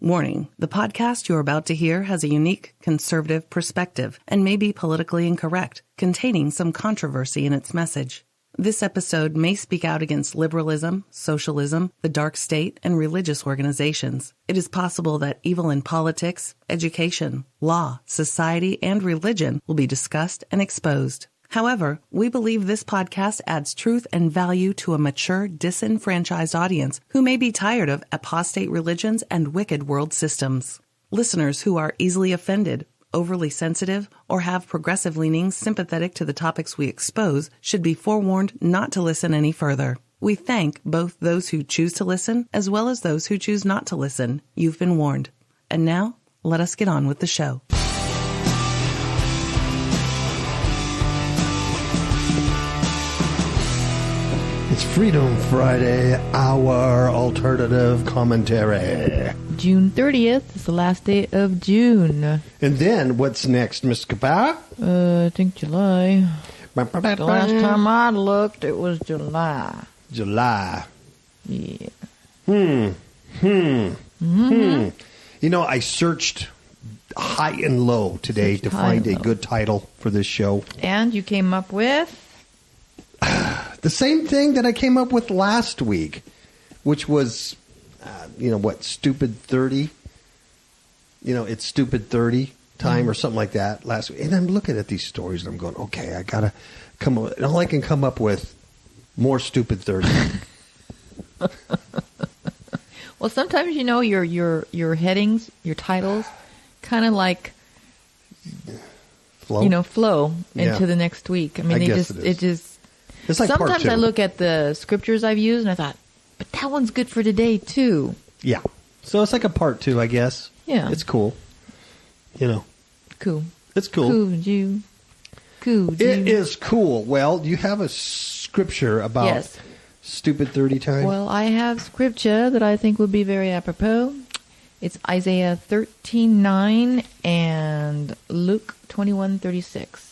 Warning, the podcast you're about to hear has a unique conservative perspective and may be politically incorrect, containing some controversy in its message. This episode may speak out against liberalism, socialism, the dark state, and religious organizations. It is possible that evil in politics, education, law, society, and religion will be discussed and exposed. However, we believe this podcast adds truth and value to a mature, disenfranchised audience who may be tired of apostate religions and wicked world systems. Listeners who are easily offended, overly sensitive, or have progressive leanings sympathetic to the topics we expose should be forewarned not to listen any further. We thank both those who choose to listen as well as those who choose not to listen. You've been warned. And now, let us get on with the show. It's Freedom Friday, our alternative commentary. June 30th is the last day of June. And then, what's next, Miss KAPOW? I think July. The last time I looked, it was July. July. Yeah. You know, I searched high and low today to find a good title for this show. And you came up with? The same thing that I came up with last week, which was, Stupid 30? It's Stupid 30 time or something like that last week. And I'm looking at these stories and I'm going, okay, I got to come up. And all I can come up with, more Stupid 30. Well, sometimes, your headings, your titles, kind of like, flow into the next week. I mean, it's like sometimes I look at the scriptures I've used and I thought, but that one's good for today too. Yeah. So it's like a part two, I guess. Yeah. It's cool. Cool. It's cool. Cool. It is cool. Well, do you have a scripture about Stupid 30 time? Well, I have scripture that I think would be very apropos. It's Isaiah 13:9 and Luke 21:36.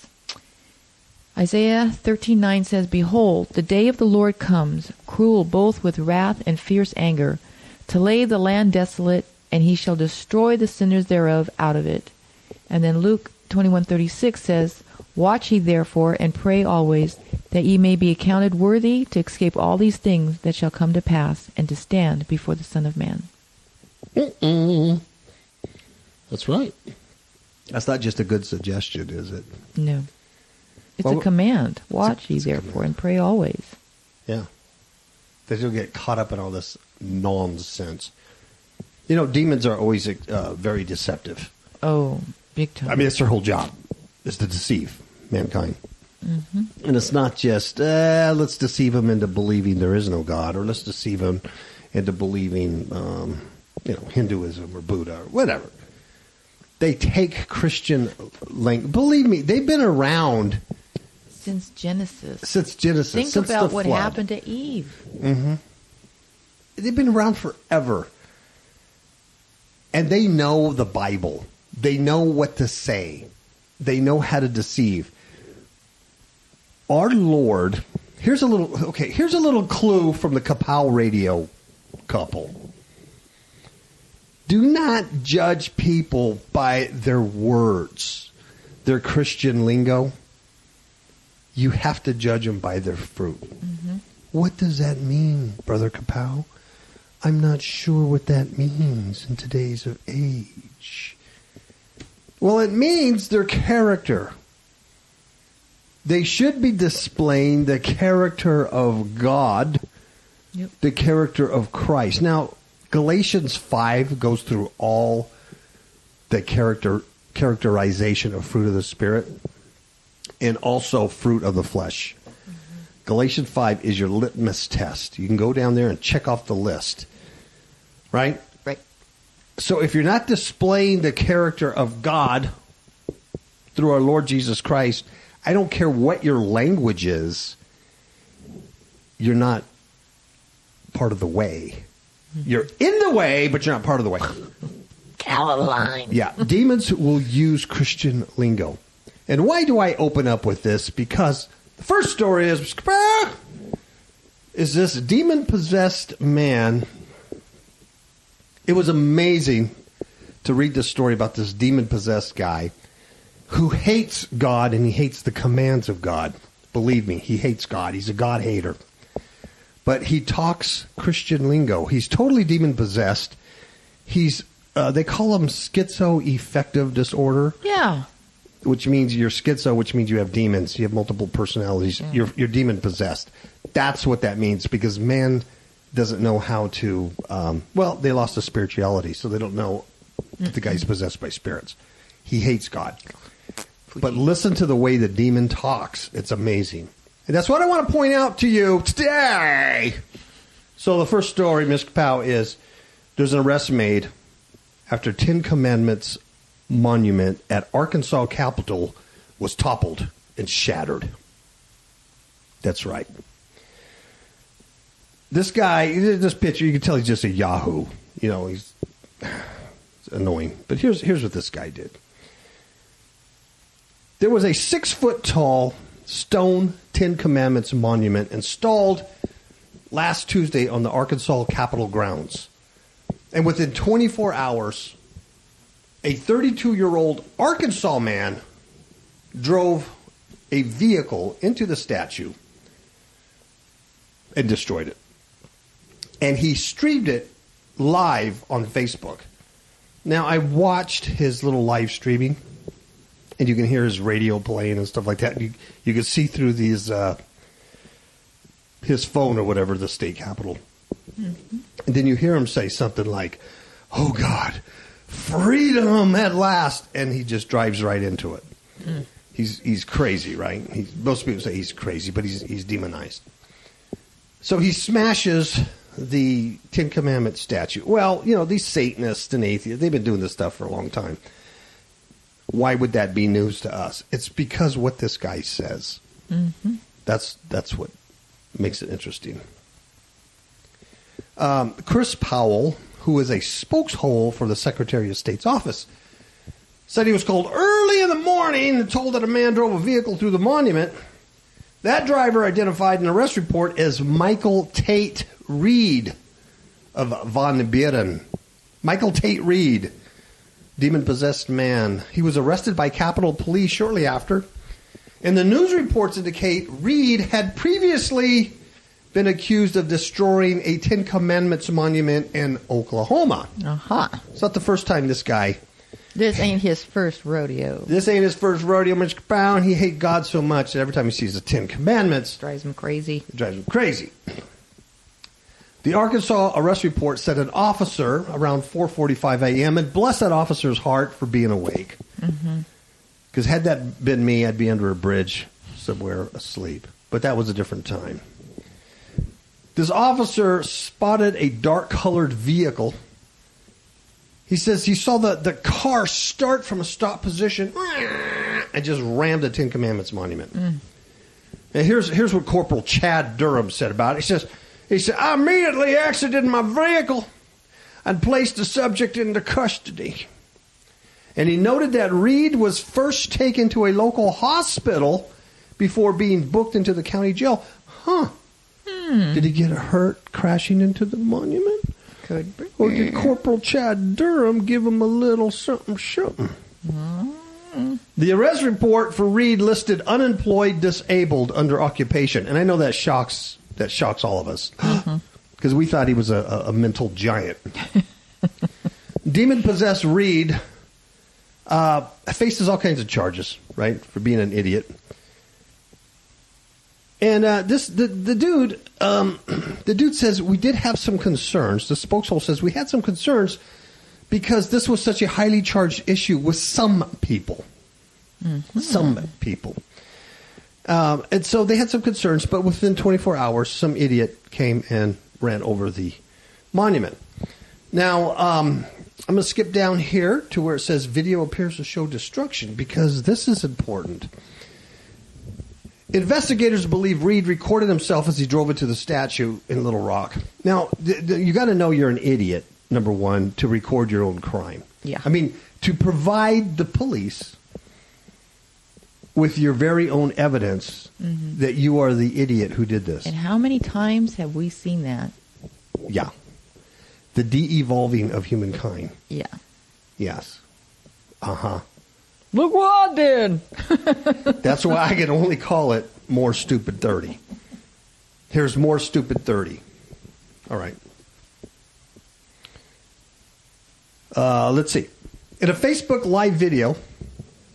Isaiah 13:9 says, "Behold, the day of the Lord comes, cruel both with wrath and fierce anger, to lay the land desolate, and he shall destroy the sinners thereof out of it." And then Luke 21:36 says, "Watch ye therefore, and pray always, that ye may be accounted worthy to escape all these things that shall come to pass, and to stand before the Son of Man." That's right. That's not just a good suggestion, is it? No. It's a command. Watch ye therefore, and pray always. Yeah. That you'll get caught up in all this nonsense. Demons are always very deceptive. Oh, big time. I mean, it's their whole job, is to deceive mankind. Mm-hmm. And it's not just, let's deceive them into believing there is no God, or let's deceive them into believing, Hinduism or Buddha or whatever. They take Christian language. Believe me, they've been around since Genesis. Think since about what happened to Eve. Mm-hmm. They've been around forever. And they know the Bible. They know what to say. They know how to deceive. Our Lord, here's a little clue from the KAPOW radio couple. Do not judge people by their words, their Christian lingo. You have to judge them by their fruit. Mm-hmm. What does that mean, Brother KAPOW? I'm not sure what that means in today's age. Well, it means their character. They should be displaying the character of God, the character of Christ. Now, Galatians 5 goes through all the characterization of fruit of the Spirit and also fruit of the flesh. Mm-hmm. Galatians 5 is your litmus test. You can go down there and check off the list. Right? Right. So if you're not displaying the character of God through our Lord Jesus Christ, I don't care what your language is, you're not part of the way. You're in the way, but you're not part of the way. Caroline. Yeah. Demons will use Christian lingo. And why do I open up with this? Because the first story is this demon-possessed man. It was amazing to read this story about this demon-possessed guy who hates God and he hates the commands of God. Believe me, he hates God. He's a God hater. But he talks Christian lingo. He's totally demon-possessed. He's, they call him schizoaffective disorder. Yeah. Which means you're schizo, which means you have demons. You have multiple personalities. Yeah. You're demon-possessed. That's what that means, because man doesn't know how to, they lost the spirituality, so they don't know that the guy's possessed by spirits. He hates God. But listen to the way the demon talks. It's amazing. And that's what I want to point out to you today. So the first story, Mr. KAPOW, is there's an arrest made after 10 Commandments monument at Arkansas Capitol was toppled and shattered. That's right. This guy, this picture, you can tell he's just a Yahoo. You know, he's annoying. But here's what this guy did. There was a 6-foot-tall stone 10 Commandments monument installed last Tuesday on the Arkansas Capitol grounds. And within 24 hours, a 32-year-old Arkansas man drove a vehicle into the statue and destroyed it. And he streamed it live on Facebook. Now, I watched his little live streaming, and you can hear his radio playing and stuff like that. You can see through these his phone or whatever, the state capitol. Mm-hmm. And then you hear him say something like, "Oh, God, freedom at last," and he just drives right into it. Mm. He's crazy, right? Most people say he's crazy, but he's demonized. So he smashes the 10 Commandments statue. Well, you know, these Satanists and atheists, they've been doing this stuff for a long time. Why would that be news to us? It's because what this guy says. Mm-hmm. That's what makes it interesting. Chris Powell, who is a spokeshole for the Secretary of State's office, said he was called early in the morning and told that a man drove a vehicle through the monument. That driver identified in an arrest report as Michael Tate Reed of Van Buren. Michael Tate Reed, demon-possessed man. He was arrested by Capitol Police shortly after. And the news reports indicate Reed had previously been accused of destroying a 10 Commandments monument in Oklahoma. Uh-huh. It's not the first time this guy... This ain't his first rodeo. This ain't his first rodeo, Mr. KAPOW. He hates God so much that every time he sees the 10 Commandments... Drives him crazy. It drives him crazy. The Arkansas arrest report said an officer around 4:45 a.m. and bless that officer's heart for being awake. Because had that been me, I'd be under a bridge somewhere asleep. But that was a different time. This officer spotted a dark-colored vehicle. He says he saw the car start from a stop position and just rammed the 10 Commandments monument. And here's what Corporal Chad Durham said about it. He said, "I immediately exited my vehicle and placed the subject into custody." And he noted that Reed was first taken to a local hospital before being booked into the county jail. Did he get hurt crashing into the monument? Could be. Or did Corporal Chad Durham give him a little something? The arrest report for Reed listed unemployed, disabled, under occupation. And I know that shocks all of us. Because we thought he was a mental giant. Demon-possessed Reed faces all kinds of charges, right, for being an idiot. And the dude says we did have some concerns. The spokeshole says we had some concerns because this was such a highly charged issue with some people. Some people. And so they had some concerns, but within 24 hours, some idiot came and ran over the monument. Now, I'm going to skip down here to where it says video appears to show destruction because this is important. Investigators believe Reed recorded himself as he drove into the statue in Little Rock. Now, you got to know you're an idiot, number one, to record your own crime. Yeah. I mean, to provide the police with your very own evidence that you are the idiot who did this. And how many times have we seen that? Yeah. The de-evolving of humankind. Yeah. Yes. Uh-huh. Look what I did. That's why I can only call it More Stupid 30. Here's More Stupid 30. All right. Let's see. In a Facebook live video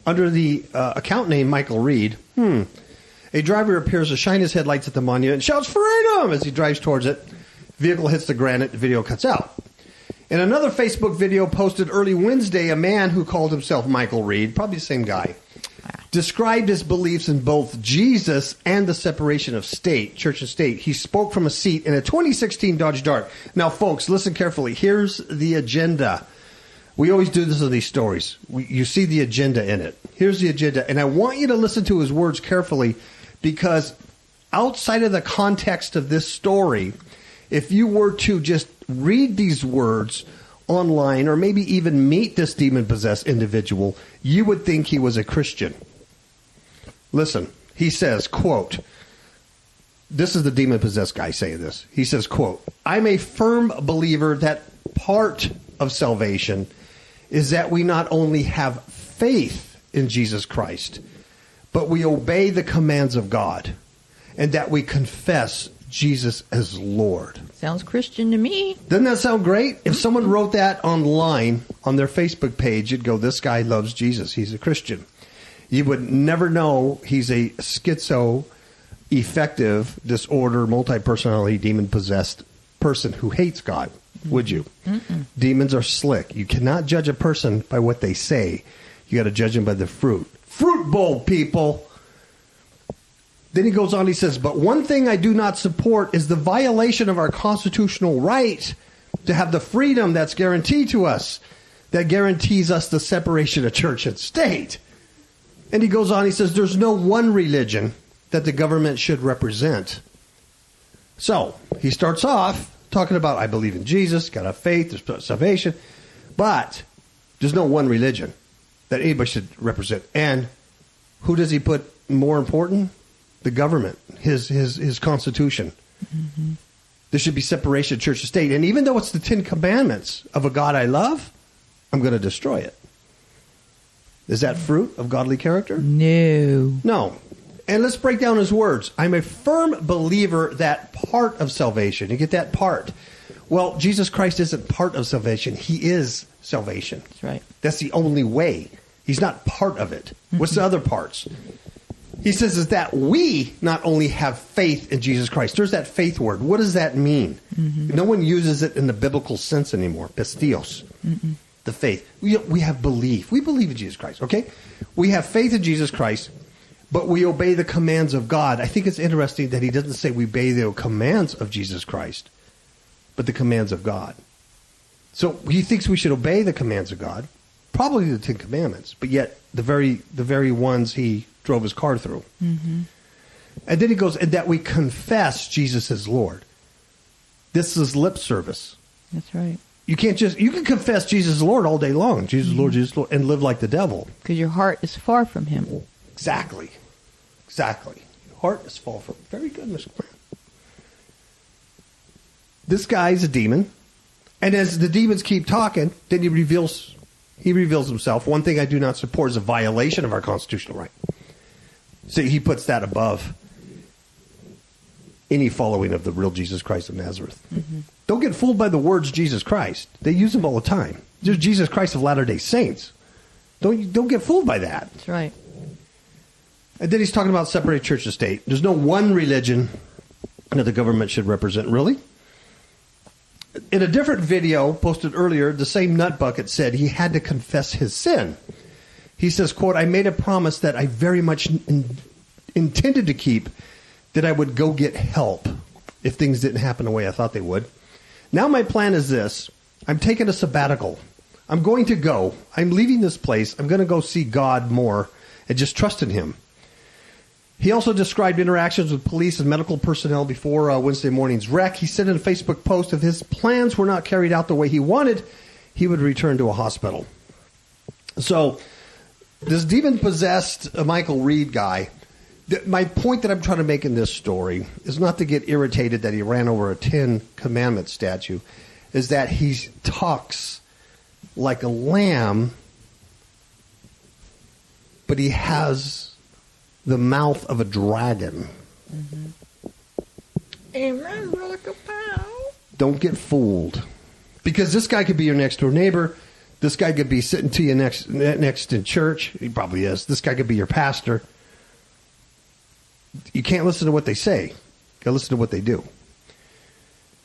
under the account name Michael Reed, a driver appears to shine his headlights at the monument and shouts freedom as he drives towards it. Vehicle hits the granite. The video cuts out. In another Facebook video posted early Wednesday, a man who called himself Michael Reed, probably the same guy, described his beliefs in both Jesus and the separation of church and state. He spoke from a seat in a 2016 Dodge Dart. Now, folks, listen carefully. Here's the agenda. We always do this in these stories. You see the agenda in it. Here's the agenda. And I want you to listen to his words carefully, because outside of the context of this story, if you were to just read these words online or maybe even meet this demon-possessed individual, you would think he was a Christian. Listen, he says, quote, this is the demon-possessed guy saying this. He says, quote, I'm a firm believer that part of salvation is that we not only have faith in Jesus Christ, but we obey the commands of God, and that we confess Jesus as Lord. Sounds Christian to me. Doesn't that sound great? If someone wrote that online on their Facebook page, you'd go, this guy loves Jesus. He's a Christian. You would never know he's a schizo-affective disorder, multi-personality, demon-possessed person who hates God, would you? Mm-mm. Demons are slick. You cannot judge a person by what they say. You got to judge them by the fruit. Fruit bowl, people. Then he goes on, he says, but one thing I do not support is the violation of our constitutional right to have the freedom that's guaranteed to us, that guarantees us the separation of church and state. And he goes on, he says, there's no one religion that the government should represent. So he starts off talking about, I believe in Jesus, got to have faith, there's salvation, but there's no one religion that anybody should represent. And who does he put more important? The government, his constitution. Mm-hmm. There should be separation of church and state. And even though it's the 10 commandments of a God I love, I'm going to destroy it. Is that fruit of godly character? No. And let's break down his words. I'm a firm believer that part of salvation. You get that part. Well, Jesus Christ isn't part of salvation. He is salvation. That's right. That's the only way. He's not part of it. Mm-hmm. What's the other parts? He says is that we not only have faith in Jesus Christ. There's that faith word. What does that mean? Mm-hmm. No one uses it in the biblical sense anymore. Pistios. Mm-mm. The faith. We have belief. We believe in Jesus Christ, okay? We have faith in Jesus Christ, but we obey the commands of God. I think it's interesting that he doesn't say we obey the commands of Jesus Christ, but the commands of God. So he thinks we should obey the commands of God, probably the 10 commandments, but yet the very ones he drove his car through. Mm-hmm. And then he goes, and that we confess Jesus as Lord. This is lip service. That's right. You can confess Jesus is Lord all day long. Jesus is Lord, Jesus is Lord, and live like the devil. Because your heart is far from him. Exactly. Your heart is far from him. Very good, Miss Grant. This guy's a demon. And as the demons keep talking, then he reveals himself. One thing I do not support is a violation of our constitutional right. So he puts that above any following of the real Jesus Christ of Nazareth. Mm-hmm. Don't get fooled by the words Jesus Christ. They use them all the time. There's Jesus Christ of Latter-day Saints. Don't get fooled by that. That's right. And then he's talking about separate church and state. There's no one religion that the government should represent, really. In a different video posted earlier, the same nutbucket said he had to confess his sin. He says, quote, I made a promise that I very much intended to keep, that I would go get help if things didn't happen the way I thought they would. Now my plan is this. I'm taking a sabbatical. I'm going to go. I'm leaving this place. I'm going to go see God more and just trust in him. He also described interactions with police and medical personnel before Wednesday morning's wreck. He said in a Facebook post, if his plans were not carried out the way he wanted, he would return to a hospital. So this demon-possessed Michael Reed guy, my point that I'm trying to make in this story is not to get irritated that he ran over a 10 Commandments statue, is that he talks like a lamb, but he has the mouth of a dragon. Amen, Brother KAPOW. Don't get fooled. Because this guy could be your next door neighbor. This guy could be sitting to you next in church. He probably is. This guy could be your pastor. You can't listen to what they say. You got to listen to what they do.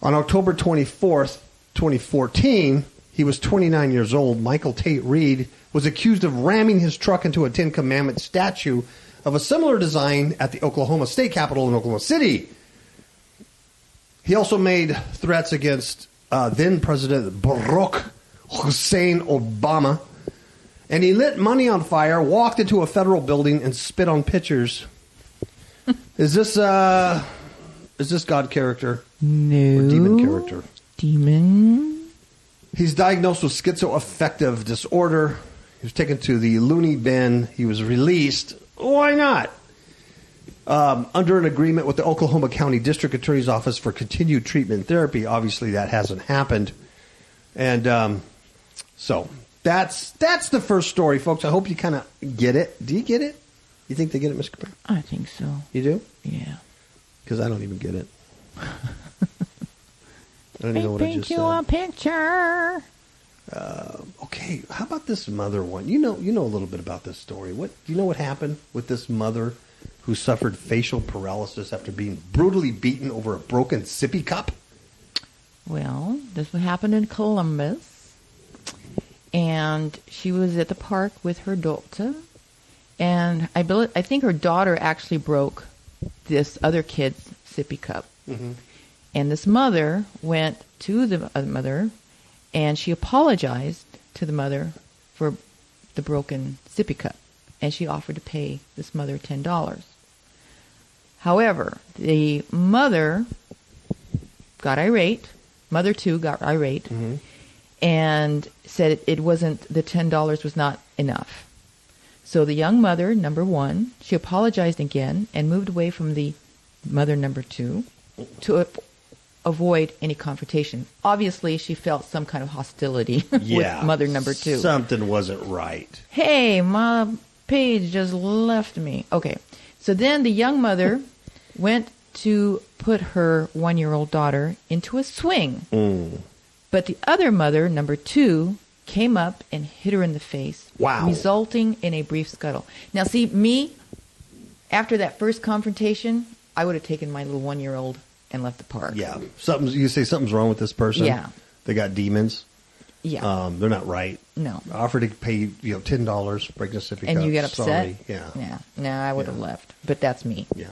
On October 24th, 2014, he was 29 years old. Michael Tate Reed was accused of ramming his truck into a Ten Commandments statue of a similar design at the Oklahoma State Capitol in Oklahoma City. He also made threats against then President Barack Hussein Obama. And he lit money on fire, walked into a federal building, and spit on pictures. Is this God character? No. Or demon character? Demon. He's diagnosed with schizoaffective disorder. He was taken to the loony bin. He was released. Why not? Under an agreement with the Oklahoma County District Attorney's Office for continued treatment and therapy. Obviously, that hasn't happened. And so that's the first story, folks. I hope you kind of get it. Do you get it? You think they get it, Mr. KAPOW? I think so. You do? Yeah. Because I don't even get it. I don't even know what I just said. Paint you a picture. Okay, how about this mother one? You know a little bit about this story. Do you know what happened with this mother who suffered facial paralysis after being brutally beaten over a broken sippy cup? Well, this happened in Columbus, and she was at the park with her daughter, and I think her daughter actually broke this other kid's sippy cup. Mm-hmm. And this mother went to the mother, and she apologized to the mother for the broken sippy cup, and she offered to pay this mother $10. However, the mother got irate. Mother, too, got irate, mm-hmm. and said it wasn't, the $10 was not enough. So the young mother, number one, she apologized again and moved away from the mother, number two, to avoid any confrontation. Obviously, she felt some kind of hostility with mother, number two. Something wasn't right. Hey, my page just left me. Okay, so then the young mother went to put her 1-year-old daughter into a swing. But the other mother, number two, came up and hit her in the face, resulting in a brief scuttle. Now, see, me, after that first confrontation, I would have taken my little 1-year-old and left the park. Yeah. You say something's wrong with this person? Yeah. They got demons? Yeah. They're not right. No. Offer to pay $10, break the sippy cup. And you get upset? Sorry. Yeah. Yeah. No, I would have left. But that's me. Yeah.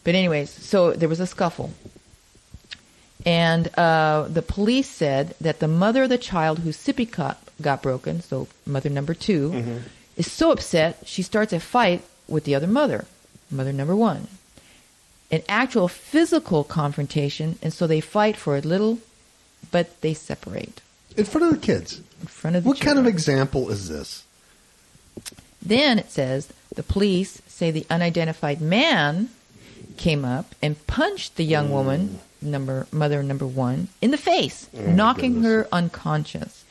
But anyways, so there was a scuffle. And the police said that the mother of the child whose sippy cup got broken, so mother number two, mm-hmm. is so upset she starts a fight with the other mother, mother number one. An actual physical confrontation, and so they fight for a little, but they separate. In front of the kids? In front of the What children. kind of example is this? Then it says the police say the unidentified man came up and punched the young woman, mother number one, in the face, knocking her unconscious.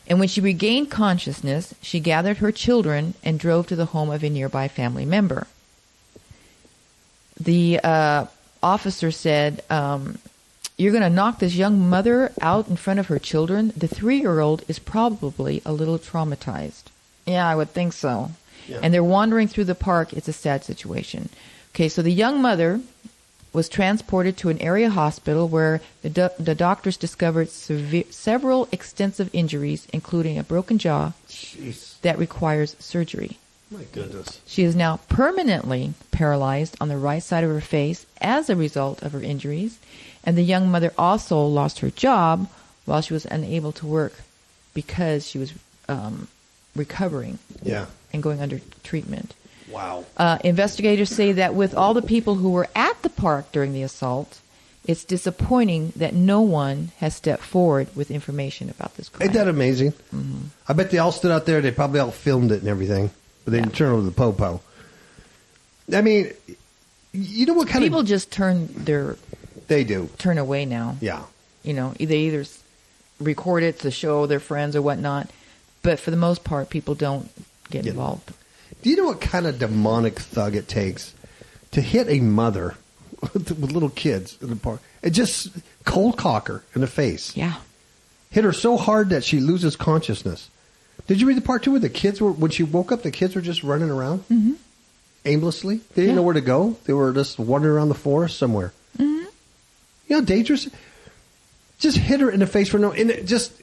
And when she regained consciousness, she gathered her children and drove to the home of a nearby family member. The officer said, you're going to knock this young mother out in front of her children? The 3-year-old is probably a little traumatized. Yeah, I would think so. Yeah. And they're wandering through the park. It's a sad situation. Okay, so the young mother was transported to an area hospital where the doctors discovered several extensive injuries, including a broken jaw that requires surgery. My goodness. She is now permanently paralyzed on the right side of her face as a result of her injuries, and the young mother also lost her job while she was unable to work because she was recovering and going under treatment. Wow. Investigators say that with all the people who were at the park during the assault, it's disappointing that no one has stepped forward with information about this crime. Ain't that amazing? Mm-hmm. I bet they all stood out there. They probably all filmed it and everything. But they didn't turn over the po-po. I mean, you know what kind people of... just turn their... They do. Turn away now. Yeah. You know, they either record it to show their friends or whatnot. But for the most part, people don't get involved. Do you know what kind of demonic thug it takes to hit a mother with little kids in the park? It just cold cock her in the face. Yeah. Hit her so hard that she loses consciousness. Did you read the part too where the kids were, when she woke up, the kids were just running around aimlessly? They didn't know where to go. They were just wandering around the forest somewhere. Mm-hmm. You know, dangerous. Just hit her in the face for no. And it just.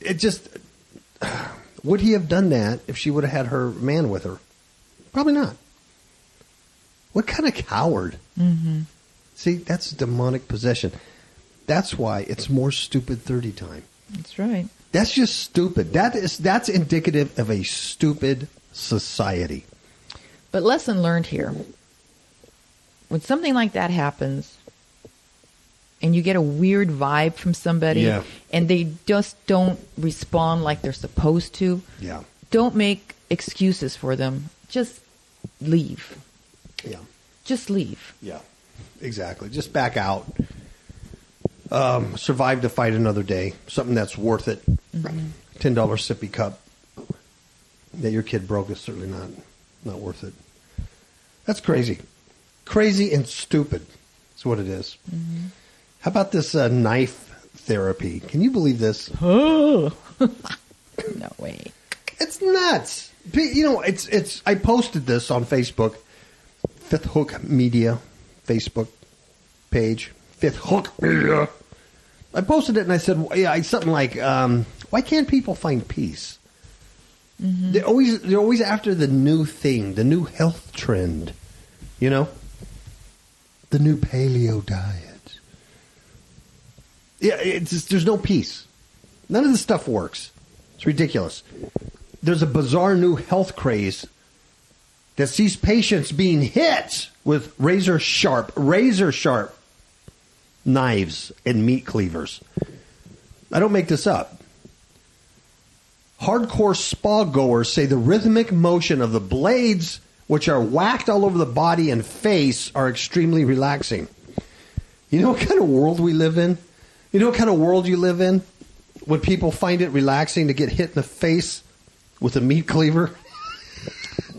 Would he have done that if she would have had her man with her? Probably not. What kind of coward? Mm-hmm. See, that's demonic possession. That's why it's more stupid 30 time. That's right. That's just stupid. That's indicative of a stupid society. But lesson learned here. When something like that happens and you get a weird vibe from somebody and they just don't respond like they're supposed to, don't make excuses for them. Just leave. Yeah. Just leave. Yeah, exactly. Just back out. Survive to fight another day. Something that's worth it. $10 sippy cup that your kid broke is certainly not worth it. That's crazy. Crazy and stupid. That's what it is. Mm-hmm. How about this knife therapy? Can you believe this? Oh, no way. It's nuts. You know, it's. I posted this on Facebook. Fifth Hook Media Facebook page. Fifth Hook Media. I posted it and I said, something like, why can't people find peace? Mm-hmm. They're always after the new thing, the new health trend, you know, the new paleo diet. Yeah, there's no peace. None of this stuff works. It's ridiculous. There's a bizarre new health craze that sees patients being hit with razor sharp knives and meat cleavers. I don't make this up. Hardcore spa goers say the rhythmic motion of the blades, which are whacked all over the body and face, are extremely relaxing. You know what kind of world we live in? You know what kind of world you live in when people find it relaxing to get hit in the face with a meat cleaver?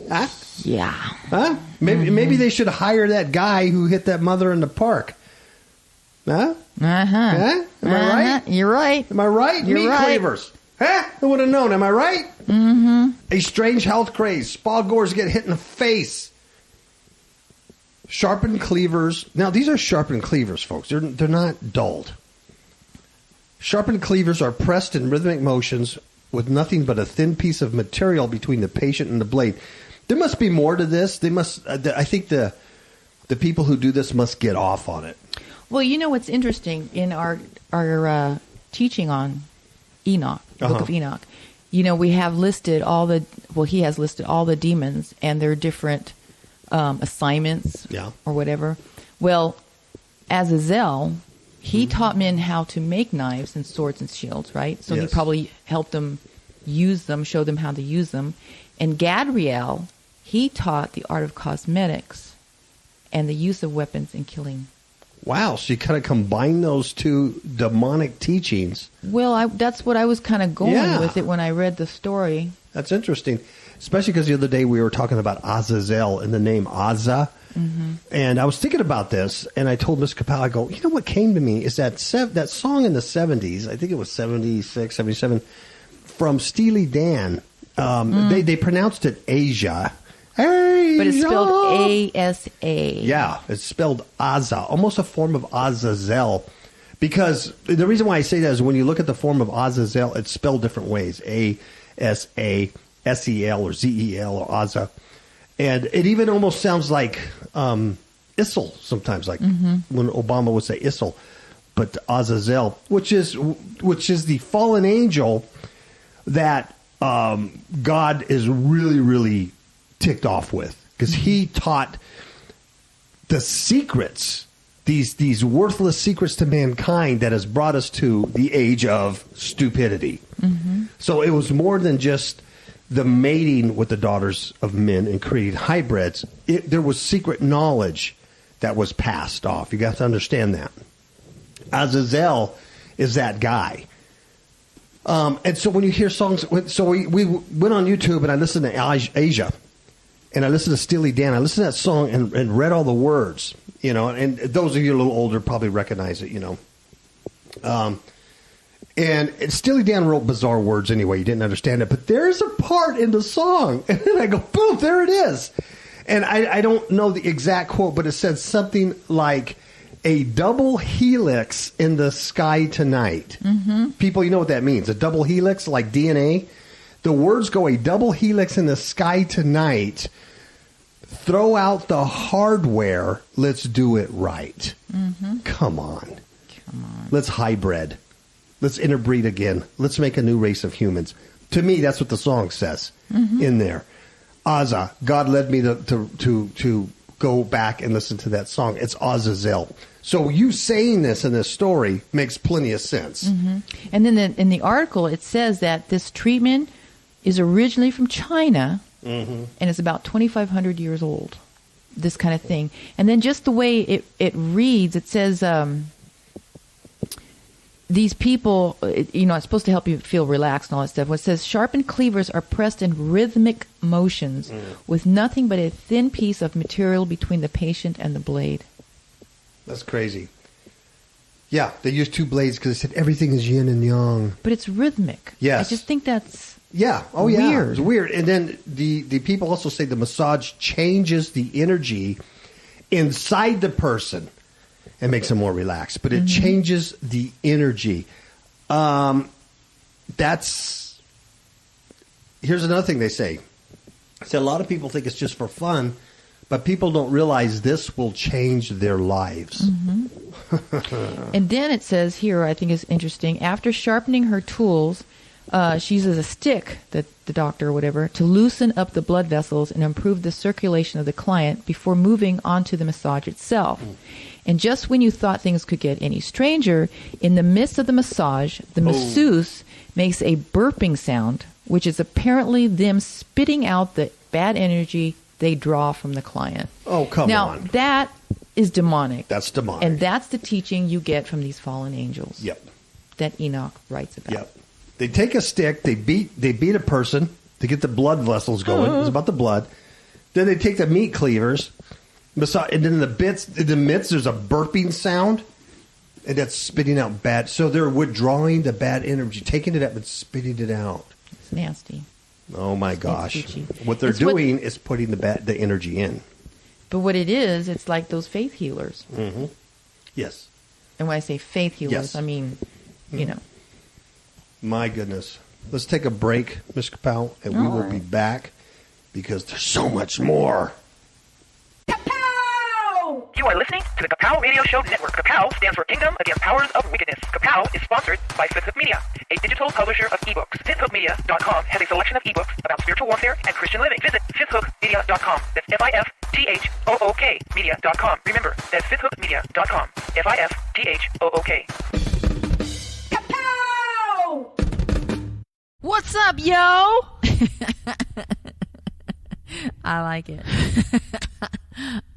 Huh? Yeah. Huh? Maybe they should hire that guy who hit that mother in the park. Huh? Uh-huh. Huh? Am I right? You're right. Am I right? You're meat right. cleavers. Huh? Who would have known? Am I right? Mm-hmm. A strange health craze. Spa goers get hit in the face. Sharpened cleavers. Now, these are sharpened cleavers, folks. They're not dulled. Sharpened cleavers are pressed in rhythmic motions with nothing but a thin piece of material between the patient and the blade. There must be more to this. They must. I think the people who do this must get off on it. Well, you know what's interesting in our teaching on Enoch, the Book of Enoch. You know, we have listed he has listed all the demons and their different assignments or whatever. Well, Azazel, he taught men how to make knives and swords and shields, right? So he probably helped them use them, show them how to use them. And Gadriel, he taught the art of cosmetics and the use of weapons and killing. Wow, so you kind of combine those two demonic teachings. Well, that's what I was kind of going with it when I read the story. That's interesting, especially because the other day we were talking about Azazel and the name Azza. Mm-hmm. And I was thinking about this, and I told Miss KAPOW, I go, you know what came to me is that song in the 70s, I think it was 76, 77, from Steely Dan. They pronounced it Asia. Asia. But it's spelled A-S-A. Yeah, it's spelled Azza, almost a form of Azazel. Because the reason why I say that is when you look at the form of Azazel, it's spelled different ways. A-S-A-S-E-L or Z-E-L or Azza. And it even almost sounds like Issel sometimes, like when Obama would say Issel. But Azazel, which is the fallen angel that God is really, really ticked off with, because he taught the secrets, these worthless secrets to mankind that has brought us to the age of stupidity. Mm-hmm. So it was more than just the mating with the daughters of men and creating hybrids. There was secret knowledge that was passed off. You got to understand that. Azazel is that guy. And so when you hear songs, so we went on YouTube and I listened to Asia, and I listened to Steely Dan. I listened to that song and read all the words, and those of you a little older probably recognize it, And Steely Dan wrote bizarre words anyway. You didn't understand it. But there's a part in the song. And then I go, boom, there it is. And I don't know the exact quote, but it said something like, a double helix in the sky tonight. Mm-hmm. People, you know what that means. A double helix, like DNA. The words go, a double helix in the sky tonight. Throw out the hardware. Let's do it right. Mm-hmm. Come on. Let's hybrid. Let's interbreed again. Let's make a new race of humans. To me, that's what the song says in there. Azza, God led me to go back and listen to that song. It's Azazel. So you saying this in this story makes plenty of sense. Mm-hmm. And then in the article, it says that this treatment is originally from China, and it's about 2,500 years old, this kind of thing. And then just the way it reads, it says these people, it's supposed to help you feel relaxed and all that stuff. It says sharpened cleavers are pressed in rhythmic motions with nothing but a thin piece of material between the patient and the blade. That's crazy. Yeah, they used two blades because they said everything is yin and yang. But it's rhythmic. Yes. I just think that's weird. It's weird. And then the people also say the massage changes the energy inside the person and makes them more relaxed. But it changes the energy. Here's another thing they say. A lot of people think it's just for fun. But people don't realize this will change their lives. Mm-hmm. And then it says here, I think is interesting, after sharpening her tools, she uses a stick, the doctor or whatever, to loosen up the blood vessels and improve the circulation of the client before moving on to the massage itself. And just when you thought things could get any stranger, in the midst of the massage, the masseuse makes a burping sound, which is apparently them spitting out the bad energy they draw from the client. Oh, come on. Now, that is demonic. That's demonic. And that's the teaching you get from these fallen angels. Yep. That Enoch writes about. Yep. They take a stick, they beat a person to get the blood vessels going. It's about the blood. Then they take the meat cleavers, and then in the midst, there's a burping sound, and that's spitting out bad. So they're withdrawing the bad energy, taking it up and spitting it out. It's nasty. Oh my gosh! What they're doing is putting the energy in. But what it is, it's like those faith healers. Mm-hmm. Yes. And when I say faith healers, I mean, My goodness. Let's take a break, Ms. KAPOW, and we will be back because there's so much more. You are listening to the KAPOW Radio Show Network. KAPOW stands for Kingdom Against Powers of Wickedness. KAPOW is sponsored by Fifth Hook Media, a digital publisher of ebooks. FifthHookMedia.com has a selection of ebooks about spiritual warfare and Christian living. Visit FifthHookMedia.com. That's FIFTHOOK Media.com. Remember, that's FifthHookMedia.com. FIFTHOOK. KAPOW! What's up, yo? I like it.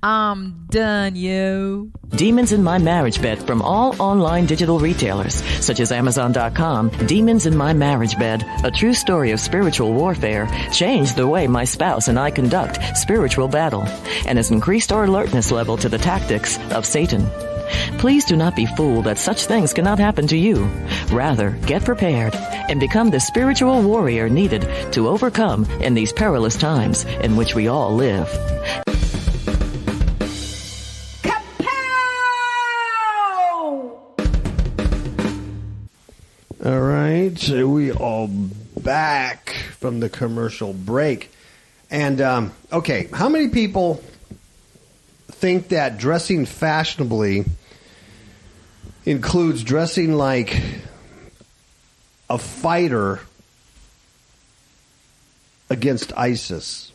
I'm done, yo. Demons in My Marriage Bed from all online digital retailers, such as Amazon.com. Demons in My Marriage Bed, a true story of spiritual warfare, changed the way my spouse and I conduct spiritual battle and has increased our alertness level to the tactics of Satan. Please do not be fooled that such things cannot happen to you. Rather, get prepared and become the spiritual warrior needed to overcome in these perilous times in which we all live. All right, so we are back from the commercial break. And, okay, how many people think that dressing fashionably includes dressing like a fighter against ISIS?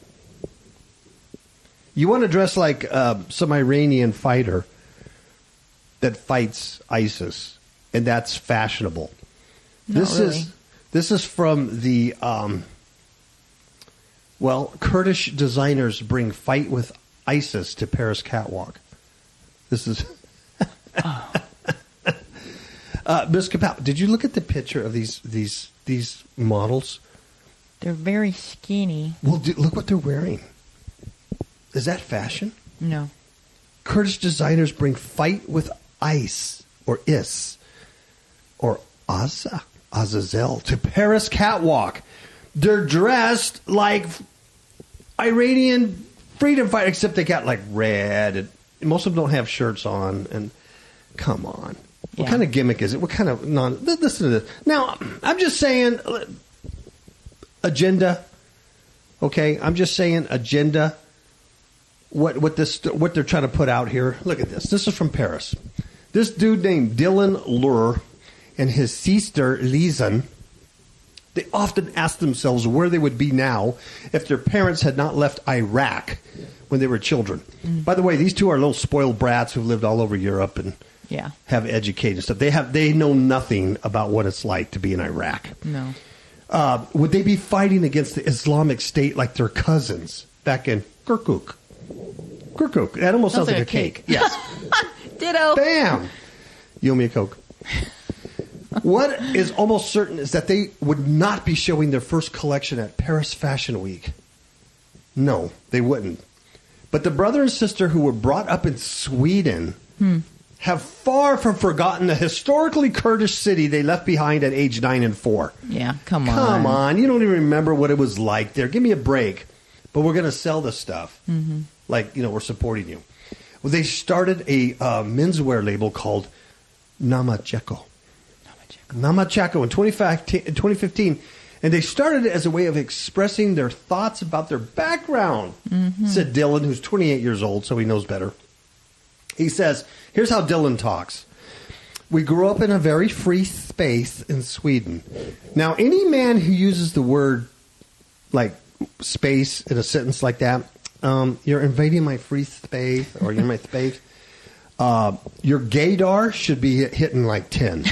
You want to dress like some Iranian fighter that fights ISIS, and that's fashionable. This is from the Kurdish designers bring fight with ISIS to Paris catwalk. This is Ms. KAPOW, did you look at the picture of these models? They're very skinny. Well, look what they're wearing. Is that fashion? No. Kurdish designers bring fight with ice or is or Azazel to Paris catwalk. They're dressed like Iranian freedom fighters, except they got like red, and most of them don't have shirts on. And come on, what kind of gimmick is it? What kind of listen to this. Now, I'm just saying agenda. Okay, I'm just saying agenda. What they're trying to put out here. Look at this. This is from Paris. This dude named Dylan Lure and his sister Lisan, they often ask themselves where they would be now if their parents had not left Iraq when they were children. By the way, these two are little spoiled brats who've lived all over Europe and have educated stuff. They know nothing about what it's like to be in Iraq. No. Would they be fighting against the Islamic State like their cousins back in Kirkuk? Kirkuk. That almost sounds like a cake. Yes. Ditto. Bam. You owe me a Coke. What is almost certain is that they would not be showing their first collection at Paris Fashion Week. No, they wouldn't. But the brother and sister who were brought up in Sweden have far from forgotten the historically Kurdish city they left behind at age 9 and 4. Yeah, come on. Come on. You don't even remember what it was like there. Give me a break. But we're going to sell this stuff. Like, we're supporting you. Well, they started a menswear label called Namacheko in 2015. And they started it as a way of expressing their thoughts about their background, said Dylan, who's 28 years old, so he knows better. He says, here's how Dylan talks. We grew up in a very free space in Sweden. Now, any man who uses the word, like, space in a sentence like that, you're invading my free space, or you're in my space. Your gaydar should be hitting like 10.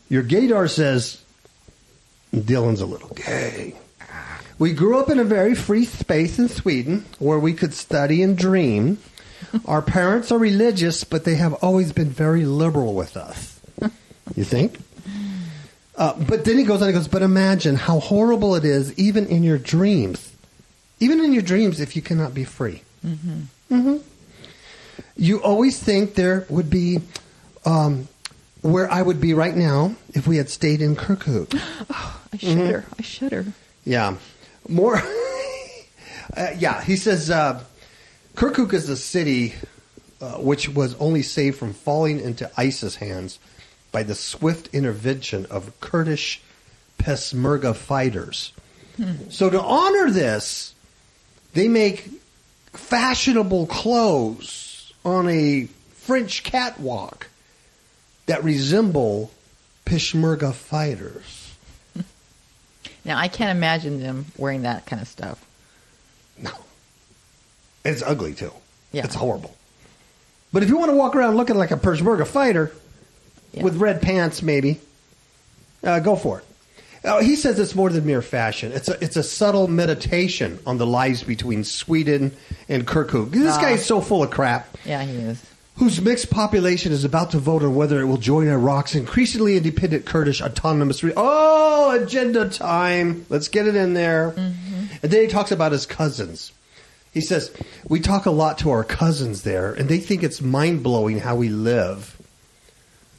Your gaydar says, Dylan's a little gay. We grew up in a very free space in Sweden where we could study and dream. Our parents are religious, but they have always been very liberal with us. You think? But then he goes on and goes, but imagine how horrible it is even in your dreams. Even in your dreams if you cannot be free. You always think there would be where I would be right now if we had stayed in Kirkuk. Oh, I shudder. I shudder. Yeah. More. He says Kirkuk is a city which was only saved from falling into ISIS hands by the swift intervention of Kurdish Peshmerga fighters. So to honor this, they make fashionable clothes on a French catwalk that resemble Peshmerga fighters. Now, I can't imagine them wearing that kind of stuff. No. It's ugly, too. Yeah. It's horrible. But if you want to walk around looking like a Peshmerga fighter with red pants, maybe, go for it. He says it's more than mere fashion. It's a subtle meditation on the lives between Sweden and Kirkuk. This guy is so full of crap. Yeah, he is. Whose mixed population is about to vote on whether it will join Iraq's increasingly independent Kurdish autonomous... agenda time. Let's get it in there. And then he talks about his cousins. He says, we talk a lot to our cousins there, and they think it's mind-blowing how we live,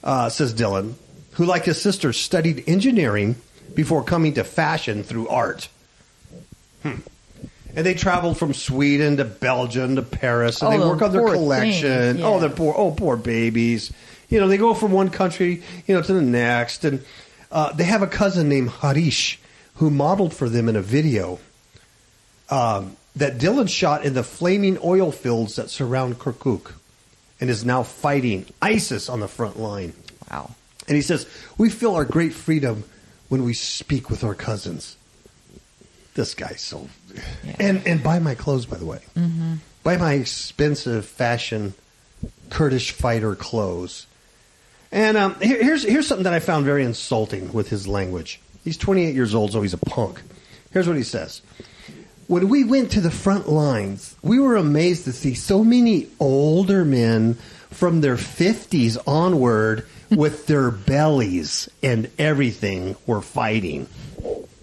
says Dylan, who, like his sister, studied engineering before coming to fashion through art. And they traveled from Sweden to Belgium to Paris, and they work on their collection. Yeah. They're poor babies. They go from one country, to the next. And they have a cousin named Harish who modeled for them in a video that Dylan shot in the flaming oil fields that surround Kirkuk and is now fighting ISIS on the front line. Wow. And he says, we feel our great freedom when we speak with our cousins. This guy's so... Yeah. And buy my clothes, by the way. Buy my expensive fashion Kurdish fighter clothes. And here's something that I found very insulting with his language. He's 28 years old, so he's a punk. Here's what he says. When we went to the front lines, we were amazed to see so many older men from their 50s onward with their bellies and everything were fighting.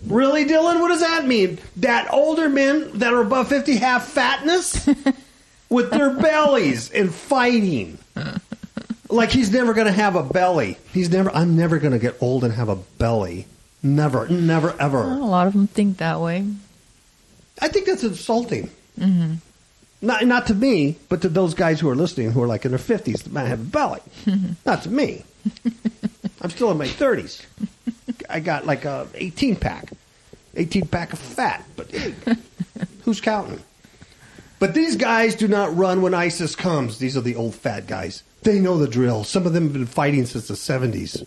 Really, Dylan? What does that mean? That older men that are above 50 have fatness with their bellies and fighting. Like he's never going to have a belly. I'm never going to get old and have a belly. Never, ever. Well, a lot of them think that way. I think that's insulting. Mm-hmm. Not to me, but to those guys who are listening who are like in their 50s that might have a belly. Not to me. I'm still in my 30s. I got like a 18-pack of fat. But hey, who's counting? But these guys do not run when ISIS comes. These are the old fat guys. They know the drill. Some of them have been fighting since the 70s.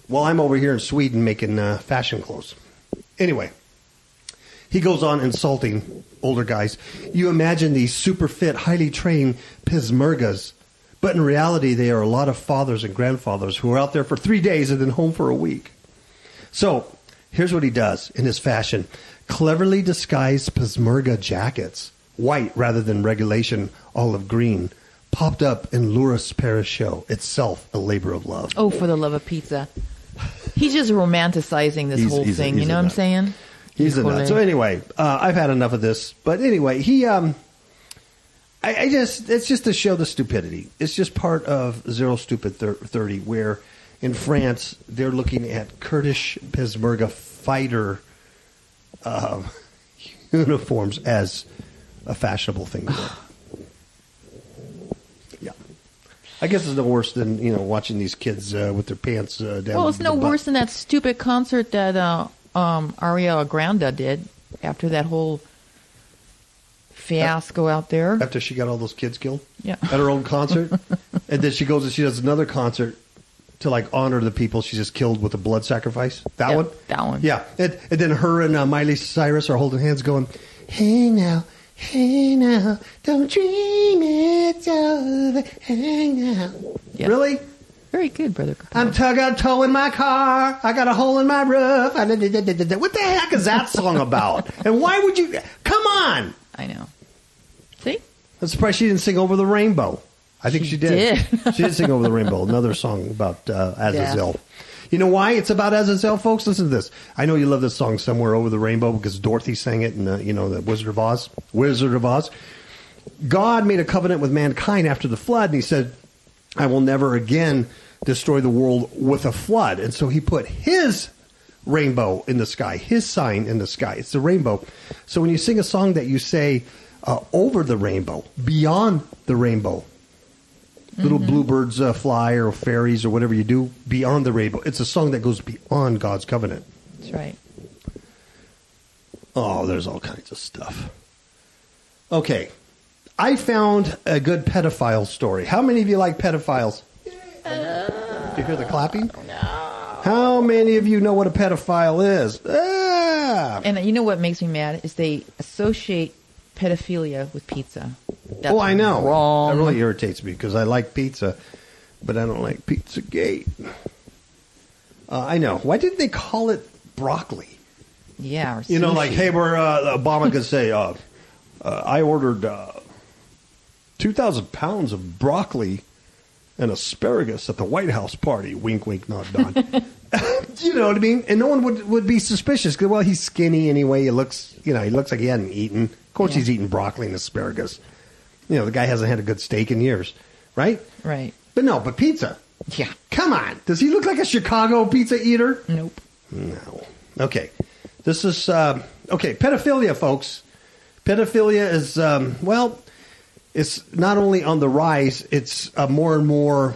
While I'm over here in Sweden making fashion clothes. Anyway, he goes on insulting older guys. You imagine these super fit, highly trained Peshmergas, but in reality, they are a lot of fathers and grandfathers who are out there for 3 days and then home for a week. So here's what he does in his fashion. Cleverly disguised Peshmerga jackets, white rather than regulation olive green, popped up in Lourdes Paris show, itself a labor of love. Oh, for the love of pizza. He's just romanticizing this whole thing. You know what I'm saying? He's a nut. So anyway, I've had enough of this. But anyway, it's just to show the stupidity. It's just part of Zero Stupid 30, where in France, they're looking at Kurdish Peshmerga fighter uniforms as a fashionable thing to wear. Yeah. I guess it's no worse than, watching these kids with their pants down. Well, it's no worse than that stupid concert that Ariana Grande did after that whole fiasco out there. After she got all those kids killed? Yeah. At her own concert? And then she goes and she does another concert to, honor the people she just killed with a blood sacrifice. That one? That one. Yeah. And then her and Miley Cyrus are holding hands going, hey now, don't dream it's over, hey now. Yes. Really? Very good, Brother KAPOW. I'm tug-a-toe in my car. I got a hole in my roof. What the heck is that song about? And why would you... Come on! I know. See? I'm surprised she didn't sing Over the Rainbow. I think she did. She did sing Over the Rainbow, another song about Azazel. Yeah. You know why it's about Azazel, folks? Listen to this. I know you love this song, Somewhere Over the Rainbow, because Dorothy sang it in, the Wizard of Oz. God made a covenant with mankind after the flood, and he said, I will never again destroy the world with a flood. And so he put his rainbow in the sky, his sign in the sky. It's the rainbow. So when you sing a song that you say over the rainbow, beyond the rainbow, little bluebirds fly or fairies or whatever you do, beyond the rainbow. It's a song that goes beyond God's covenant. That's right. Oh, there's all kinds of stuff. Okay. I found a good pedophile story. How many of you like pedophiles? Do you hear the clapping? No. How many of you know what a pedophile is? And you know what makes me mad is they associate pedophilia with pizza. That's I know. Wrong. That really irritates me because I like pizza, but I don't like Pizzagate. I know. Why didn't they call it broccoli? Yeah. Or hey, where Obama could say, I ordered 2,000 pounds of broccoli and asparagus at the White House party. Wink, wink, nod, nod. You know what I mean? And no one would be suspicious because, well, he's skinny anyway. He looks like he hadn't eaten. Of course, he's eating broccoli and asparagus. The guy hasn't had a good steak in years, right? Right. But pizza. Yeah. Come on. Does he look like a Chicago pizza eater? Nope. No. Okay. This is, pedophilia, folks. Pedophilia is, it's not only on the rise, it's more and more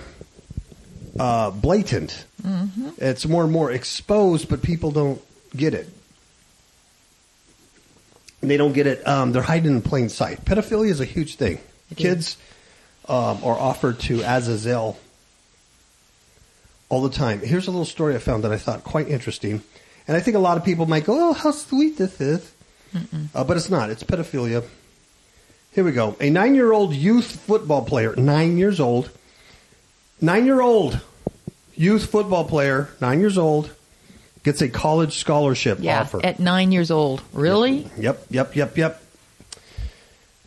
blatant. Mm-hmm. It's more and more exposed, but people don't get it. And they don't get it. They're hiding in plain sight. Pedophilia is a huge thing. Kids are offered to Azazel all the time. Here's a little story I found that I thought quite interesting. And I think a lot of people might go, oh, how sweet this is. But it's not. It's pedophilia. Here we go. A 9-year-old youth football player, 9 years old. 9-year-old youth football player, 9 years old, gets a college scholarship offer. At 9 years old. Really? Yep. In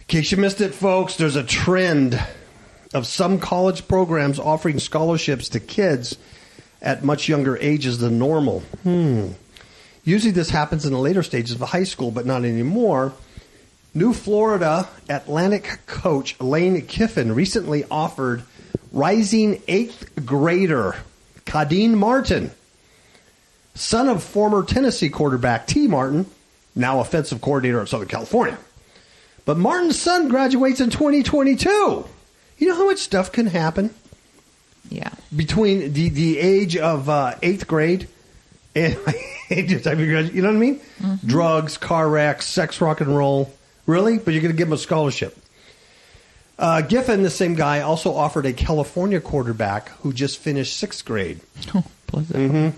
case you missed it, folks, there's a trend of some college programs offering scholarships to kids at much younger ages than normal. Usually this happens in the later stages of high school, but not anymore. New Florida Atlantic coach Lane Kiffin recently offered rising 8th grader Kadeen Martin, son of former Tennessee quarterback T. Martin, now offensive coordinator of Southern California. But Martin's son graduates in 2022. You know how much stuff can happen? Yeah. Between the age of 8th grade and age of time you graduate, you know what I mean? Mm-hmm. Drugs, car wrecks, sex, rock and roll. Really? But you're going to give him a scholarship. Giffen, the same guy, also offered a California quarterback who just finished 6th grade. Oh, pleasant.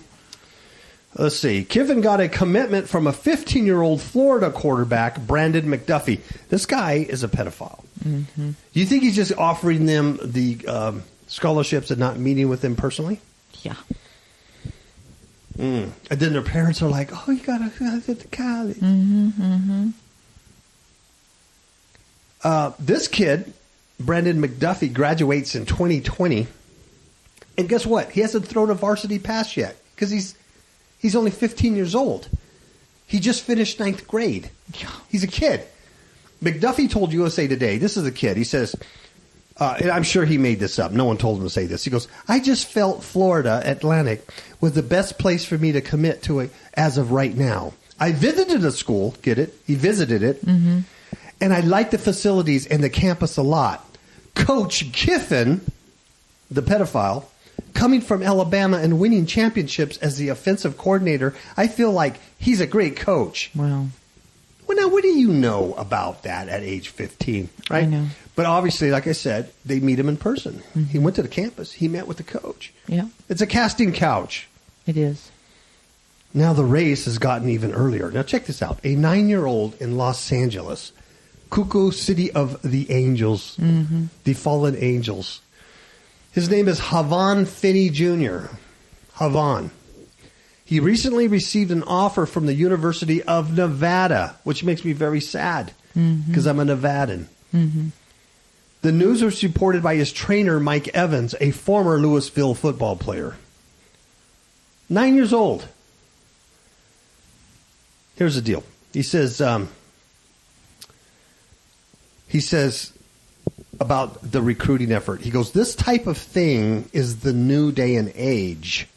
Let's see. Kiffin got a commitment from a 15-year-old Florida quarterback, Brandon McDuffie. This guy is a pedophile. Mm-hmm. Do you think he's just offering them the scholarships and not meeting with them personally? Yeah. And then their parents are like, oh, you got to go to college. This kid, Brandon McDuffie, graduates in 2020. And guess what? He hasn't thrown a varsity pass yet because he's only 15 years old. He just finished 9th grade. He's a kid. McDuffie told USA Today, this is a kid, he says, and I'm sure he made this up. No one told him to say this. He goes, I just felt Florida Atlantic was the best place for me to commit to as of right now. I visited a school, get it? He visited it. Mm-hmm. And I like the facilities and the campus a lot. Coach Kiffin, the pedophile, coming from Alabama and winning championships as the offensive coordinator, I feel like he's a great coach. Wow. Well, now, what do you know about that at age 15? Right? I know. But obviously, like I said, they meet him in person. Mm-hmm. He went to the campus. He met with the coach. Yeah. It's a casting couch. It is. Now the race has gotten even earlier. Now check this out. A 9-year-old in Los Angeles, Cuckoo City of the Angels, the fallen angels. His name is Havon Finney Jr. Havon. He recently received an offer from the University of Nevada, which makes me very sad because I'm a Nevadan. Mm-hmm. The news was reported by his trainer, Mike Evans, a former Louisville football player. 9 years old. Here's the deal. He says about the recruiting effort. He goes, this type of thing is the new day and age.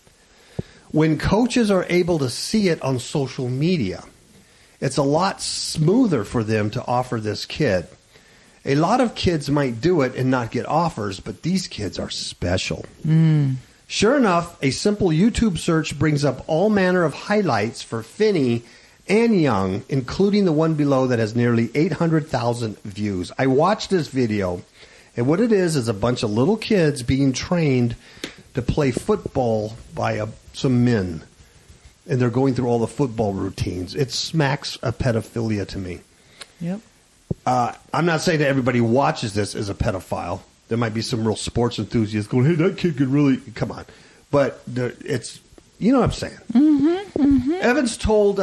When coaches are able to see it on social media, it's a lot smoother for them to offer this kid. A lot of kids might do it and not get offers, but these kids are special. Sure enough, a simple YouTube search brings up all manner of highlights for Finney and Young, including the one below that has nearly 800,000 views. I watched this video, and what it is a bunch of little kids being trained to play football by some men, and they're going through all the football routines. It smacks of pedophilia to me. Yep. I'm not saying that everybody watches this as a pedophile. There might be some real sports enthusiasts going, hey, that kid could really... Come on. But it's... You know what I'm saying? Mm-hmm, mm-hmm. Evans told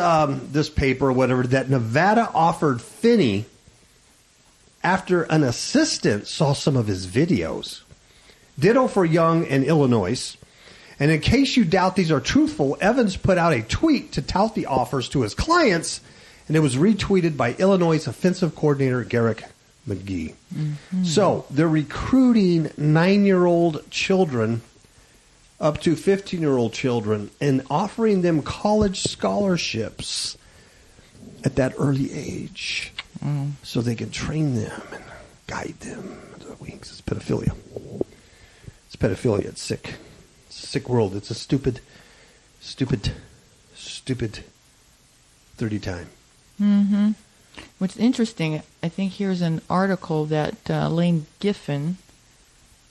this paper or whatever that Nevada offered Finney after an assistant saw some of his videos. Ditto for Young and Illinois. And in case you doubt these are truthful, Evans put out a tweet to tout the offers to his clients, and it was retweeted by Illinois offensive coordinator Garrick McGee. Mm-hmm. So they're recruiting 9-year-old children up to 15-year-old children and offering them college scholarships at that early age so they can train them and guide them to the wings. It's pedophilia. It's pedophilia. It's sick. It's a sick world. It's a stupid 30 time. Mm-hmm. What's interesting, I think here's an article that Lane Giffen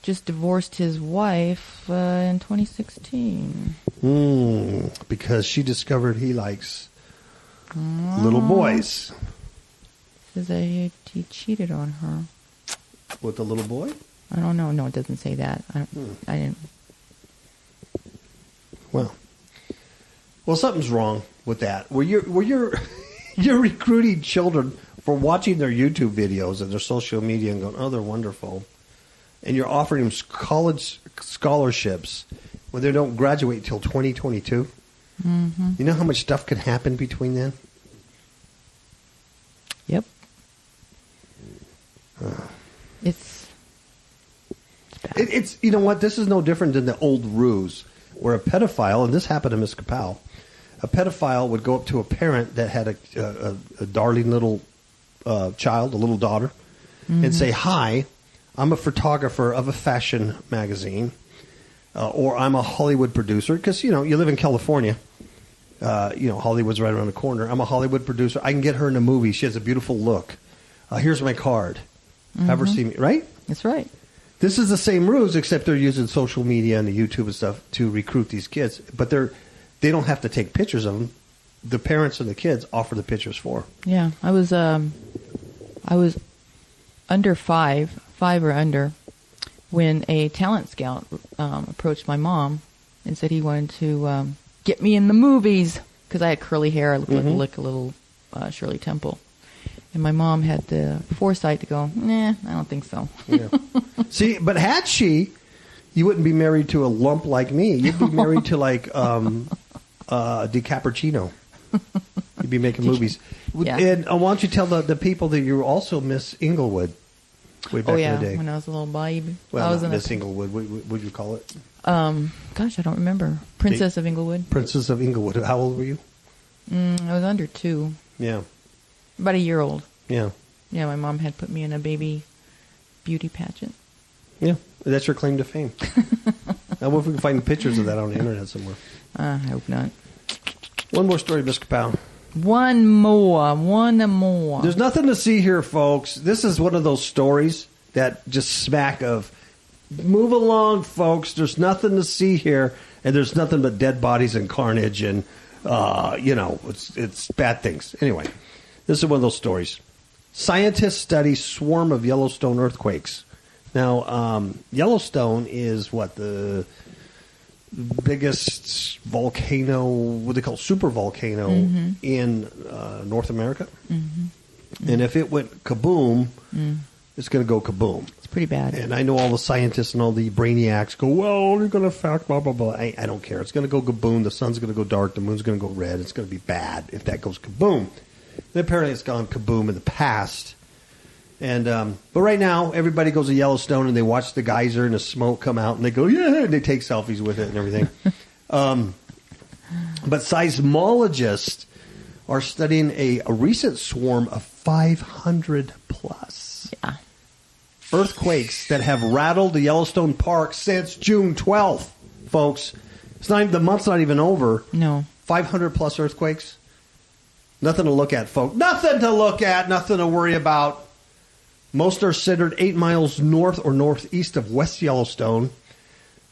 just divorced his wife in 2016. Because she discovered he likes little boys. Says that he cheated on her. With the little boy? I don't know. No, it doesn't say that. I didn't. Well, something's wrong with that. Where you're you're recruiting children for watching their YouTube videos and their social media and going, oh, they're wonderful. and you're offering them college scholarships when they don't graduate till 2022. Mm-hmm. You know how much stuff could happen between then? Yep. It's bad. It's you know what? This is no different than the old ruse where a pedophile, and this happened to Miss KAPOW, a pedophile would go up to a parent that had a darling little child, a little daughter, and say, "Hi, I'm a photographer of a fashion magazine, or I'm a Hollywood producer," because, you live in California. Hollywood's right around the corner. I'm a Hollywood producer. I can get her in a movie. She has a beautiful look. Here's my card. Have her see me, right? That's right. This is the same ruse, except they're using social media and the YouTube and stuff to recruit these kids. But they don't have to take pictures of them. The parents and the kids offer the pictures for them. Yeah, I was under five or under, when a talent scout approached my mom and said he wanted to get me in the movies because I had curly hair. I looked like a little Shirley Temple. And my mom had the foresight to go, nah, I don't think so. Yeah. See, but had she, you wouldn't be married to a lump like me. You'd be married to like DiCappuccino. You'd be making movies. Yeah. And why don't you tell the people that you also Miss Inglewood way back in the day? When I was a little baby. Well, I was not in Miss Inglewood. What would you call it? Gosh, I don't remember. Princess of Inglewood. Princess of Inglewood. How old were you? I was under 2. Yeah. About a year old. Yeah. Yeah, my mom had put me in a baby beauty pageant. Yeah. That's your claim to fame. I wonder if we can find pictures of that on the internet somewhere. I hope not. One more story, Miss KAPOW. One more. There's nothing to see here, folks. This is one of those stories that just smack of, move along, folks. There's nothing to see here, and there's nothing but dead bodies and carnage, and it's bad things. Anyway, this is one of those stories. Scientists study swarm of Yellowstone earthquakes. Now, Yellowstone is the biggest volcano, what they call super-volcano in North America. Mm-hmm. And if it went kaboom, it's going to go kaboom. It's pretty bad. And I know all the scientists and all the brainiacs go, well, you're going to affect blah, blah, blah. I don't care. It's going to go kaboom. The sun's going to go dark. The moon's going to go red. It's going to be bad if that goes kaboom. And apparently it's gone kaboom in the past. And but right now, everybody goes to Yellowstone and they watch the geyser and the smoke come out and they go, yeah, and they take selfies with it and everything. But seismologists are studying a recent swarm of 500 plus earthquakes that have rattled the Yellowstone Park since June 12th, folks. The month's not even over. No. 500 plus earthquakes. Nothing to look at, folks. Nothing to look at. Nothing to worry about. Most are centered 8 miles north or northeast of West Yellowstone.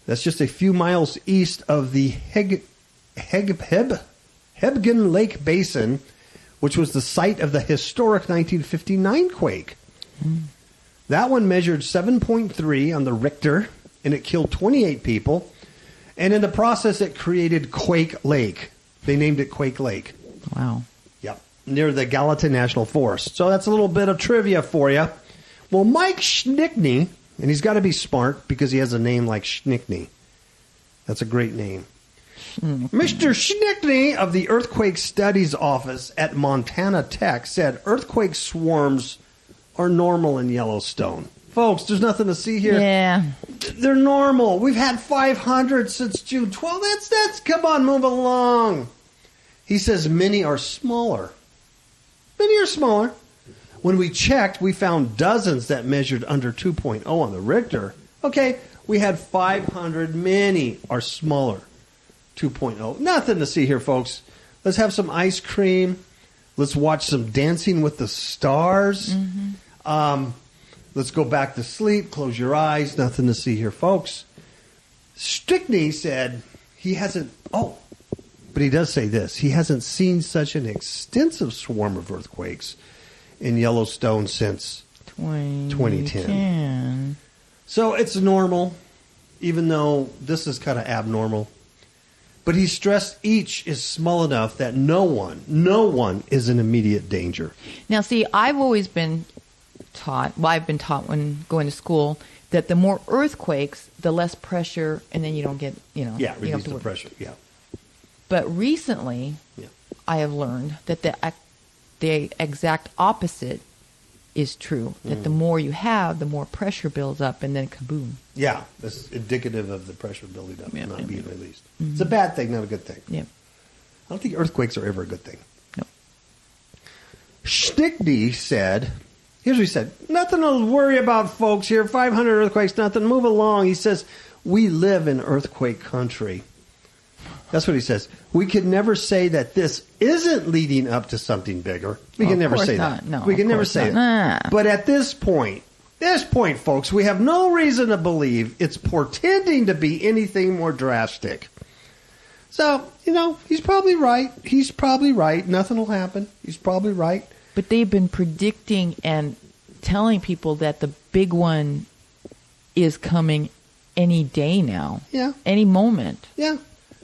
That's just a few miles east of the Hebgen Lake Basin, which was the site of the historic 1959 quake. That one measured 7.3 on the Richter, and it killed 28 people. And in the process, it created Quake Lake. They named it Quake Lake. Wow. Yep, near the Gallatin National Forest. So that's a little bit of trivia for you. Well, Mike Schnickney, and he's got to be smart because he has a name like Schnickney. That's a great name. Mr. Schnickney of the Earthquake Studies Office at Montana Tech said earthquake swarms are normal in Yellowstone. Folks, there's nothing to see here. Yeah. They're normal. We've had 500 since June 12th. That's come on, move along. He says many are smaller. Many are smaller. When we checked, we found dozens that measured under 2.0 on the Richter. Okay, we had 500. Many are smaller. 2.0. Nothing to see here, folks. Let's have some ice cream. Let's watch some Dancing with the Stars. Let's go back to sleep. Close your eyes. Nothing to see here, folks. Stickney said he hasn't... but he does say this. He hasn't seen such an extensive swarm of earthquakes in Yellowstone since 2010. So it's normal, even though this is kind of abnormal. But he stressed each is small enough that no one is in immediate danger. Now, see, I've always been taught, I've been taught when going to school, that the more earthquakes, the less pressure, and then you don't get, you know. Yeah, you don't reduce have to the worry. pressure. Yeah. But recently, Yeah. I have learned that the exact opposite is true. That the more you have, the more pressure builds up, and then kaboom. Yeah, that's indicative of the pressure building up Yeah, and not yeah, being yeah. released. It's a bad thing, not a good thing. Yeah. I don't think earthquakes are ever a good thing. No. Schnickdy said, here's what he said, nothing to worry about, folks, here, 500 earthquakes, nothing, move along. He says, we live in earthquake country. That's what he says. We could never say that this isn't leading up to something bigger. We can never say that. No, we can of never course say not. it. Nah. But at this point, folks, we have no reason to believe it's portending to be anything more drastic. So, you know, he's probably right. He's probably right. Nothing will happen. He's probably right. But they've been predicting and telling people that the big one is coming any day now. Yeah. Any moment. Yeah.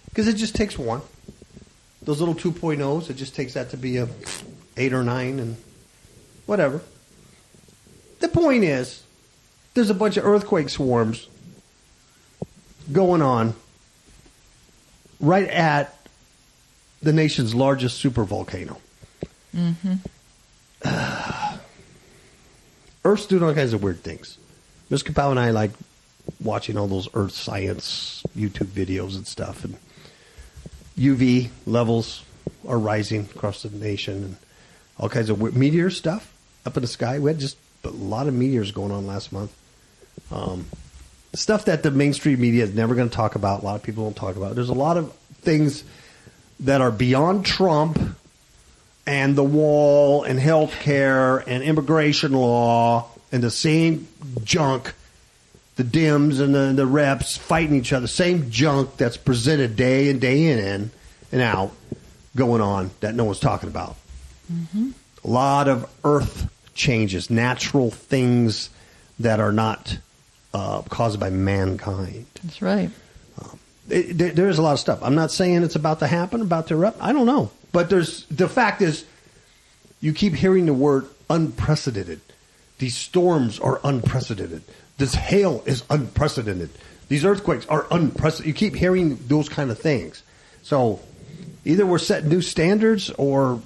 Because it just takes one. Those little 2.0s, it just takes that to be a 8 or 9 and whatever. The point is, there's a bunch of earthquake swarms going on right at the nation's largest supervolcano. Earth's doing all kinds of weird things. Ms. KAPOW and I like watching all those earth science YouTube videos and stuff. And UV levels are rising across the nation and all kinds of meteor stuff up in the sky. We had just a lot of meteors going on last month. Stuff that the mainstream media is never going to talk about. A lot of people don't talk about. There's a lot of things that are beyond Trump and the wall and health care and immigration law and the same junk, the Dems and the reps fighting each other, same junk that's presented day in and out going on that no one's talking about. A lot of earth changes, natural things that are not caused by mankind. That's right. There is a lot of stuff. I'm not saying it's about to happen, about to erupt. I don't know. But the fact is, you keep hearing the word unprecedented. These storms are unprecedented. This hail is unprecedented. These earthquakes are unprecedented. You keep hearing those kind of things. So either we're setting new standards or,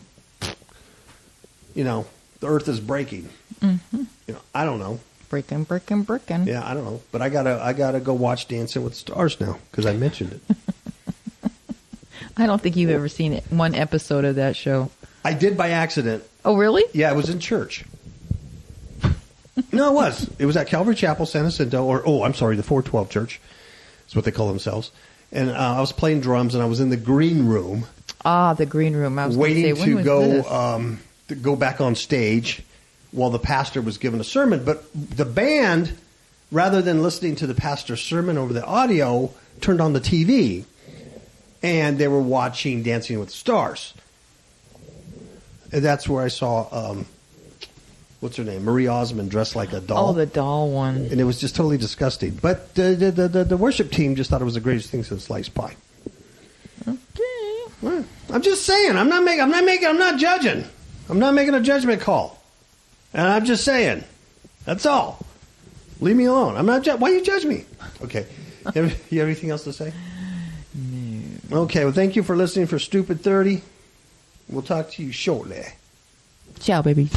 you know, the earth is breaking. You know, I don't know. Breaking. Yeah, I don't know. But I gotta go watch Dancing with the Stars now because I mentioned it. I don't think you've ever seen it, one episode of that show. I did by accident. Oh, really? Yeah, it was in church. No, it was. It was at Calvary Chapel, San Jacinto, the 412 Church. That's what they call themselves. And I was playing drums, and I was in the green room. Ah, the green room. I was waiting gonna say, when was to go back on stage while the pastor was giving a sermon. But the band, rather than listening to the pastor's sermon over the audio, turned on the TV. And they were watching Dancing with the Stars. And that's where I saw, what's her name? Marie Osmond dressed like a doll. Oh, the doll one. And it was just totally disgusting. But the worship team just thought it was the greatest thing since sliced pie. Okay. Well, I'm just saying. I'm not judging. I'm not making a judgment call. And I'm just saying. That's all. Leave me alone. I'm not. Why you judge me? Okay. You have anything else to say? No. Okay. Well, thank you for listening for Stupid 30. We'll talk to you shortly. Ciao, baby.